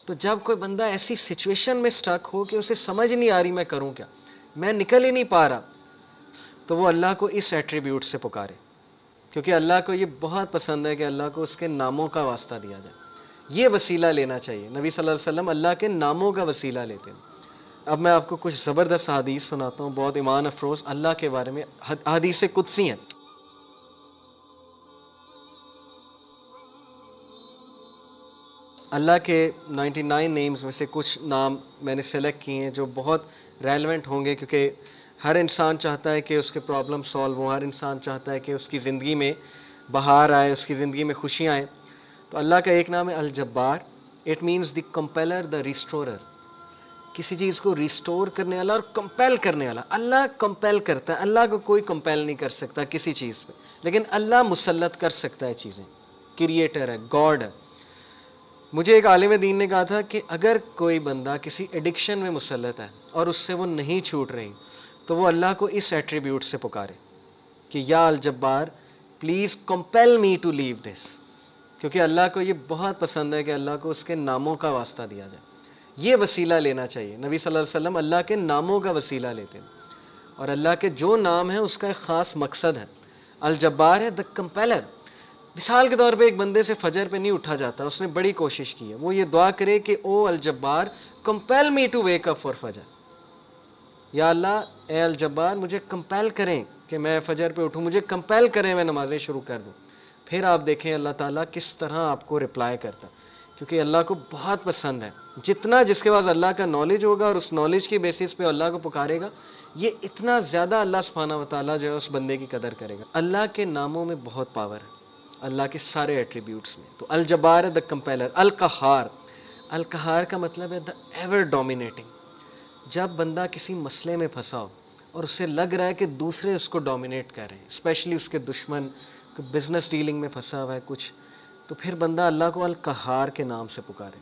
تو جب کوئی بندہ ایسی سچویشن میں سٹک ہو کہ اسے سمجھ نہیں آ رہی میں کروں کیا، میں نکل ہی نہیں پا رہا، تو وہ اللہ کو اس ایٹریبیوٹ سے پکارے، کیونکہ اللہ کو یہ بہت پسند ہے کہ اللہ کو اس کے ناموں کا واسطہ دیا جائے، یہ وسیلہ لینا چاہیے۔ نبی صلی اللہ علیہ وسلم اللہ کے ناموں کا وسیلہ لیتے ہیں۔ اب میں آپ کو کچھ زبردست حدیث سناتا ہوں، بہت ایمان افروز اللہ کے بارے میں، حدیث قدسی ہیں۔ اللہ کے 99 نیمز میں سے کچھ نام میں نے سلیکٹ کیے ہیں جو بہت ریلیونٹ ہوں گے، کیونکہ ہر انسان چاہتا ہے کہ اس کے پرابلم سالو ہوں، ہر انسان چاہتا ہے کہ اس کی زندگی میں بہار آئے، اس کی زندگی میں خوشیاں آئیں۔ تو اللہ کا ایک نام ہے الجبار، اٹ مینز دی کمپیلر، دا ریسٹورر، کسی چیز کو ریسٹور کرنے والا اور کمپیل کرنے والا۔ اللہ کمپیل کرتا ہے، اللہ کو کوئی کمپیل نہیں کر سکتا کسی چیز پہ، لیکن اللہ مسلط کر سکتا ہے چیزیں، کریٹر ہے، گاڈ ہے۔ مجھے ایک عالم دین نے کہا تھا کہ اگر کوئی بندہ کسی ایڈکشن میں مسلط ہے اور اس سے وہ نہیں چھوٹ رہی، تو وہ اللہ کو اس ایٹریبیوٹ سے پکارے کہ یا الجبار پلیز کمپیل می ٹو لیو دس، کیونکہ اللہ کو یہ بہت پسند ہے کہ اللہ کو اس کے ناموں کا واسطہ دیا جائے، یہ وسیلہ لینا چاہیے۔ نبی صلی اللہ علیہ وسلم اللہ کے ناموں کا وسیلہ لیتے ہیں، اور اللہ کے جو نام ہیں اس کا ایک خاص مقصد ہے۔ الجبار ہے دا کمپیلر۔ مثال کے طور پہ ایک بندے سے فجر پہ نہیں اٹھا جاتا، اس نے بڑی کوشش کی ہے، وہ یہ دعا کرے کہ او الجبار compel me to wake up for Fajr, یا اللہ اے الجبار مجھے کمپیل کریں کہ میں فجر پہ اٹھوں، مجھے کمپیل کریں میں نمازیں شروع کر دوں۔ پھر آپ دیکھیں اللہ تعالیٰ کس طرح آپ کو رپلائی کرتا، کیونکہ اللہ کو بہت پسند ہے جتنا جس کے پاس اللہ کا نالج ہوگا اور اس نالج کی بیسس پہ اللہ کو پکارے گا، یہ اتنا زیادہ اللہ سبحانہ و تعالیٰ جو ہے اس بندے کی قدر کرے گا۔ اللہ کے ناموں میں بہت پاور ہے، اللہ کے سارے ایٹریبیوٹس میں۔ تو الجبار ہے دا کمپیلر۔ القہار، القہار کا مطلب ہے دا ایور ڈومینیٹنگ۔ جب بندہ کسی مسئلے میں پھنسا ہو اور اسے لگ رہا ہے کہ دوسرے اس کو ڈومینیٹ کر رہے ہیں، اسپیشلی اس کے دشمن، بزنس ڈیلنگ میں پھنسا ہوا ہے کچھ، تو پھر بندہ اللہ کو القہار کے نام سے پکارے،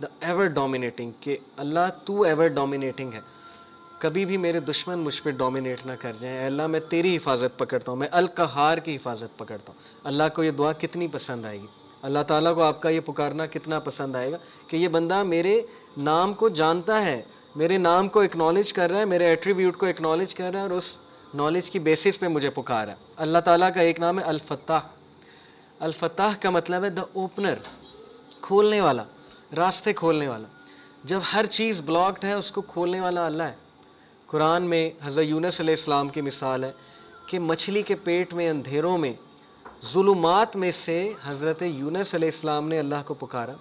دا ایور ڈومینیٹنگ، کہ اللہ تو ایور ڈومینیٹنگ ہے، کبھی بھی میرے دشمن مجھ پہ ڈومینیٹ نہ کر جائیں، اے اللہ میں تیری حفاظت پکڑتا ہوں، میں القہار کی حفاظت پکڑتا ہوں۔ اللہ کو یہ دعا کتنی پسند آئے گی، اللہ تعالیٰ کو آپ کا یہ پکارنا کتنا پسند آئے گا کہ یہ بندہ میرے نام کو جانتا ہے، میرے نام کو اکنالج کر رہا ہے، میرے ایٹریبیوٹ کو اکنالج کر رہا ہے، اور اس نالج کی بیسس پہ مجھے پکار ہے۔ اللہ تعالیٰ کا ایک نام ہے الفتاح۔ الفتاح کا مطلب ہے دا اوپنر، کھولنے والا، راستے کھولنے والا۔ جب ہر چیز بلاکڈ ہے اس کو کھولنے والا اللہ ہے۔ قرآن میں حضرت یونس علیہ السلام کی مثال ہے کہ مچھلی کے پیٹ میں اندھیروں میں ظلمات میں سے حضرت یونس علیہ السلام نے اللہ کو پکارا،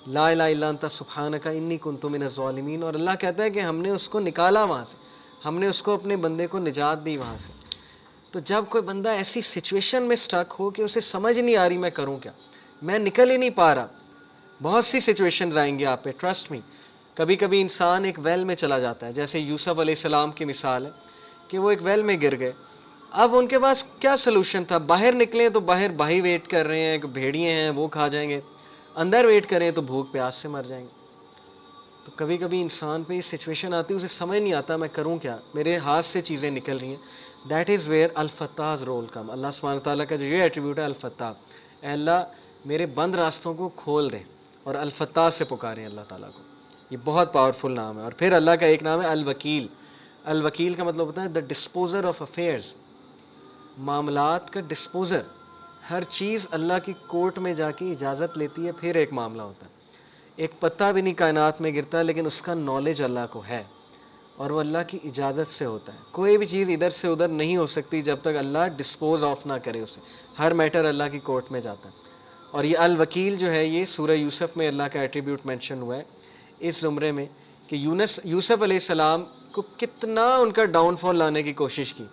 لا الہ الا انت سبحانک انی کنت من الظالمین، اور اللہ کہتا ہے کہ ہم نے اس کو نکالا وہاں سے، ہم نے اس کو اپنے بندے کو نجات دی وہاں سے۔ تو جب کوئی بندہ ایسی سچویشن میں سٹک ہو کہ اسے سمجھ نہیں آ رہی میں کروں کیا، میں نکل ہی نہیں پا رہا، بہت سی سچویشنز آئیں گی آپ پہ، ٹرسٹ می۔ کبھی کبھی انسان ایک ویل میں چلا جاتا ہے، جیسے یوسف علیہ السلام کی مثال ہے کہ وہ ایک ویل میں گر گئے، اب ان کے پاس کیا سلوشن تھا؟ باہر نکلیں تو باہر بھائی ویٹ کر رہے ہیں، بھیڑیے ہیں وہ کھا جائیں گے، اندر ویٹ کریں تو بھوک پیاس سے مر جائیں گے۔ تو کبھی کبھی انسان پہ یہ سچویشن آتی ہے، اسے سمجھ نہیں آتا میں کروں کیا، میرے ہاتھ سے چیزیں نکل رہی ہیں۔ دیٹ از ویئر الفتاح's رول کم۔ اللہ سبحانہ تعالیٰ کا جو یہ ایٹریبیوٹ ہے الفتاح، اے اللہ میرے بند راستوں کو کھول دیں، اور الفتاح سے پکاریں اللہ تعالیٰ کو، یہ بہت پاورفل نام ہے۔ اور پھر اللہ کا ایک نام ہے الوکیل۔ الوکیل کا مطلب ہوتا ہے دا ڈسپوزر آف افیئرز، معاملات کا ڈسپوزر۔ ہر چیز اللہ کی کورٹ میں جا کے اجازت لیتی ہے پھر ایک معاملہ ہوتا ہے۔ ایک پتا بھی نہیں کائنات میں گرتا لیکن اس کا نالج اللہ کو ہے، اور وہ اللہ کی اجازت سے ہوتا ہے۔ کوئی بھی چیز ادھر سے ادھر نہیں ہو سکتی جب تک اللہ ڈسپوز آف نہ کرے اسے، ہر میٹر اللہ کی کورٹ میں جاتا ہے۔ اور یہ الوکیل جو ہے یہ سورہ یوسف میں اللہ کا ایٹریبیوٹ مینشن ہوا ہے اس زمرے میں، کہ یوسف علیہ السلام کو کتنا ان کا ڈاؤن فال لانے کی کوشش کی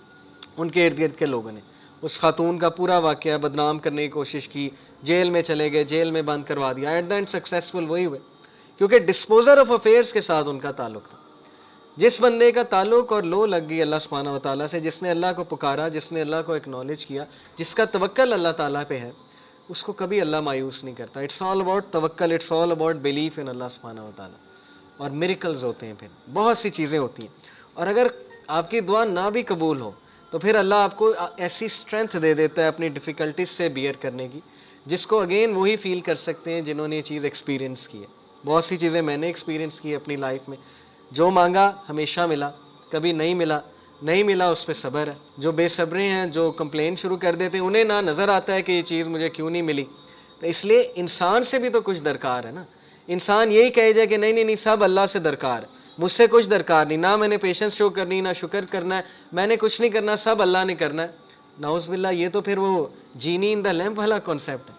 ان کے ارد گرد کے لوگوں نے، اس خاتون کا پورا واقعہ بدنام کرنے کی کوشش کی، جیل میں چلے گئے، جیل میں بند کروا دیا، ایٹ دا اینڈ سکسیسفل وہی ہوئے، کیونکہ ڈسپوزر آف افیئرس کے ساتھ ان کا تعلق تھا۔ جس بندے کا تعلق اور لو لگ گئی اللہ سبحانہ و تعالیٰ سے، جس نے اللہ کو پکارا، جس نے اللہ کو اکنالج کیا، جس کا توکل اللہ تعالیٰ پہ ہے، اس کو کبھی اللہ مایوس نہیں کرتا۔ اٹس آل اباؤٹ توکل، it's all about belief in Allah سبحانہ و تعالیٰ۔ اور میریکلز ہوتے ہیں، پھر بہت سی چیزیں ہوتی ہیں، اور اگر آپ کی دعا نہ بھی قبول ہو تو پھر اللہ آپ کو ایسی اسٹرینتھ دے دیتا ہے اپنی ڈیفیکلٹیز سے بیئر کرنے کی، جس کو اگین وہی فیل کر سکتے ہیں جنہوں نے یہ چیز ایکسپیرینس کی ہے۔ بہت سی چیزیں میں نے ایکسپیرینس کی اپنی لائف میں. جو مانگا ہمیشہ ملا, کبھی نہیں ملا اس پہ صبر ہے. جو بے صبرے ہیں, جو کمپلین شروع کر دیتے ہیں, انہیں نہ نظر آتا ہے کہ یہ چیز مجھے کیوں نہیں ملی. تو اس لیے انسان سے بھی تو کچھ درکار ہے نا. انسان یہی کہے جائے کہ نہیں سب اللہ سے درکار ہے, مجھ سے کچھ درکار نہیں, نہ میں نے پیشنس شو کرنی, نہ شکر کرنا ہے, میں نے کچھ نہیں کرنا, سب اللہ نے کرنا ہے. نعوذ باللہ, یہ تو پھر وہ جینی ان دا لیمپ والا کانسیپٹ ہے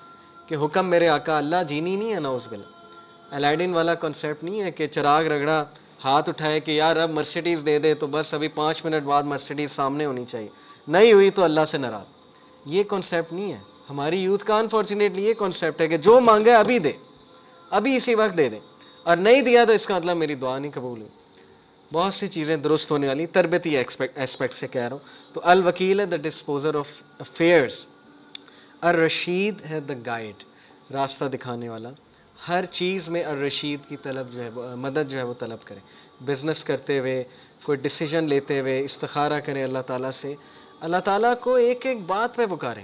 کہ حکم میرے آقا اللہ, جینی نہیں ہے. نعوذ باللہ, الیڈن والا کانسیپٹ نہیں ہے کہ چراغ رگڑا, ہاتھ اٹھائے کہ یار اب مرسیڈیز دے دے تو بس ابھی 5 منٹ بعد مرسیڈیز سامنے ہونی چاہیے, نہیں ہوئی تو اللہ سے ناراض. یہ کانسیپٹ نہیں ہے. ہماری یوتھ کا انفارچونیٹلی یہ کانسیپٹ ہے کہ جو مانگے ابھی دے, ابھی اسی وقت دے دے, اور نہیں دیا تو اس کا مطلب میری دعا نہیں قبول ہوئی. بہت سی چیزیں درست ہونے والی, تربیتی ایسپیکٹ سے کہہ رہا ہوں. تو الوکیل ہے دا ڈسپوزر آف افیئرس, الرشید ہے دا گائیڈ, راستہ دکھانے والا. ہر چیز میں الرشید کی طلب جو ہے مدد جو ہے وہ طلب کریں. بزنس کرتے ہوئے, کوئی ڈیسیجن لیتے ہوئے استخارہ کریں اللہ تعالیٰ سے, اللہ تعالیٰ کو ایک ایک بات پہ پکاریں.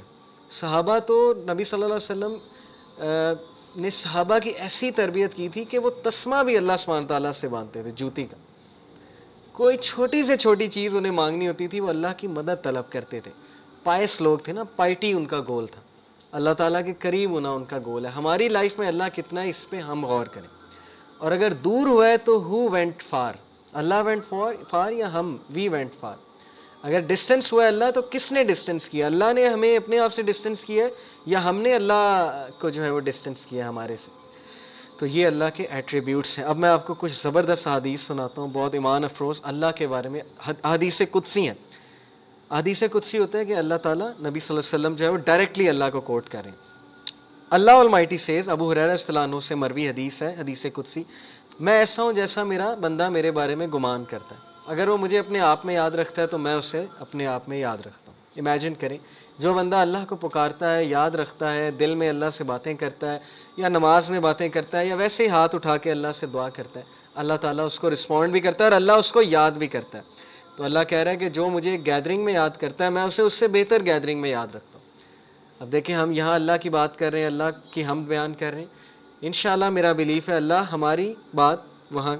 صحابہ تو نبی صلی اللہ علیہ وسلم نے صحابہ کی ایسی تربیت کی تھی کہ وہ تسمہ بھی اللہ سبحانہ تعالیٰ سے مانگتے تھے, جوتی کا. کوئی چھوٹی سے چھوٹی چیز انہیں مانگنی ہوتی تھی, وہ اللہ کی مدد طلب کرتے تھے. پائس لوگ تھے نا, پائٹی ان کا گول تھا, اللہ تعالیٰ کے قریب ہونا ان کا گول ہے. ہماری لائف میں اللہ کتنا ہے اس پہ ہم غور کریں. اور اگر دور ہوا ہے تو who went far, Allah went far یا ہم وی وینٹ فار. اگر ڈسٹینس ہوا ہے اللہ تو کس نے ڈسٹینس کیا, اللہ نے ہمیں اپنے آپ سے ڈسٹینس کیا ہے یا ہم نے اللہ کو جو ہے وہ ڈسٹینس کیا ہے ہمارے سے. تو یہ اللہ کے ایٹریبیوٹس ہیں. اب میں آپ کو کچھ زبردست حدیث سناتا ہوں, بہت ایمان افروز اللہ کے بارے میں. حدیث قدسی ہیں. حدیث قدسی ہوتا ہے کہ اللہ تعالیٰ نبی صلی اللہ علیہ وسلم جو ہے وہ ڈائریکٹلی اللہ کو کوٹ کریں. اللہ المائٹی سیز, ابو ہریرہ رضی اللہ عنہ سے مروی حدیث ہے, حدیث قدسی, میں ایسا ہوں جیسا میرا بندہ میرے بارے میں گمان کرتا ہے. اگر وہ مجھے اپنے آپ میں یاد رکھتا ہے تو میں اسے اپنے آپ میں یاد رکھتا ہوں. امیجن کریں, جو بندہ اللہ کو پکارتا ہے, یاد رکھتا ہے, دل میں اللہ سے باتیں کرتا ہے, یا نماز میں باتیں کرتا ہے, یا ویسے ہی ہاتھ اٹھا کے اللہ سے دعا کرتا ہے, اللہ تعالیٰ اس کو رسپونڈ بھی کرتا ہے اور اللہ اس کو یاد بھی کرتا ہے. تو اللہ کہہ رہا ہے کہ جو مجھے گیدرنگ میں یاد کرتا ہے میں اسے اس سے بہتر گیدرنگ میں یاد رکھتا ہوں. اب دیکھیں, ہم یہاں اللہ کی بات کر رہے ہیں, اللہ کی حمد بیان کر رہے ہیں. انشاءاللہ میرا بلیف ہے اللہ ہماری بات وہاں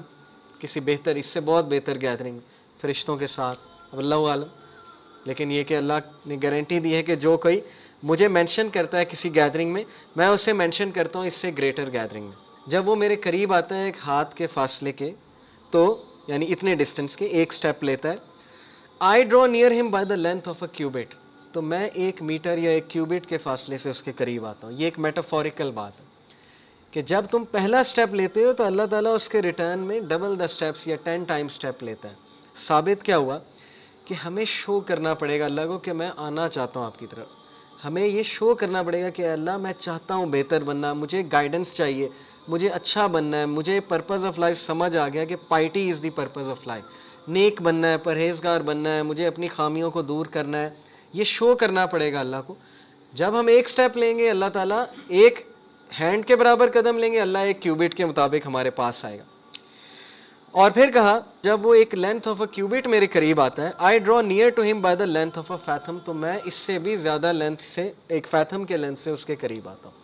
کسی بہتر, اس سے بہت بہتر گیدرنگ فرشتوں کے ساتھ, اب اللہ عالم. لیکن یہ کہ اللہ نے گارنٹی دی ہے کہ جو کوئی مجھے مینشن کرتا ہے کسی گیدرنگ میں, میں اسے مینشن کرتا ہوں اس سے گریٹر گیدرنگ میں. جب وہ میرے قریب آتا ہے ایک ہاتھ کے فاصلے کے, تو یعنی اتنے ڈسٹینس کے, ایک سٹیپ لیتا ہے, آئی ڈرا نیئر ہم by the length of a cubit, تو میں 1 میٹر یا 1 کیوبٹ کے فاصلے سے اس کے قریب آتا ہوں. یہ ایک میٹافوریکل بات ہے کہ جب تم پہلا سٹیپ لیتے ہو تو اللہ تعالیٰ اس کے ریٹرن میں ڈبل دا سٹیپس یا 10 ٹائم سٹیپ لیتا ہے. ثابت کیا ہوا کہ ہمیں شو کرنا پڑے گا اللہ کو کہ میں آنا چاہتا ہوں آپ کی طرف. ہمیں یہ شو کرنا پڑے گا کہ اللہ میں چاہتا ہوں بہتر بننا, مجھے گائیڈنس چاہیے, مجھے اچھا بننا ہے, مجھے پرپز آف لائف سمجھ آ گیا کہ piety is the purpose of life, نیک بننا ہے, پرہیزگار بننا ہے, مجھے اپنی خامیوں کو دور کرنا ہے. یہ شو کرنا پڑے گا اللہ کو. جب ہم ایک سٹیپ لیں گے اللہ تعالیٰ ایک ہینڈ کے برابر قدم لیں گے, اللہ 1 کیوبٹ کے مطابق ہمارے پاس آئے گا. اور پھر کہا جب وہ ایک لینتھ آف اے کیوبٹ میرے قریب آتا ہے, آئی ڈرا نیئر ٹو ہم بائی دا لینتھ آف اے فیتھم, تو میں اس سے بھی زیادہ لینتھ سے, ایک فیتھم کے لینتھ سے اس کے قریب آتا ہوں.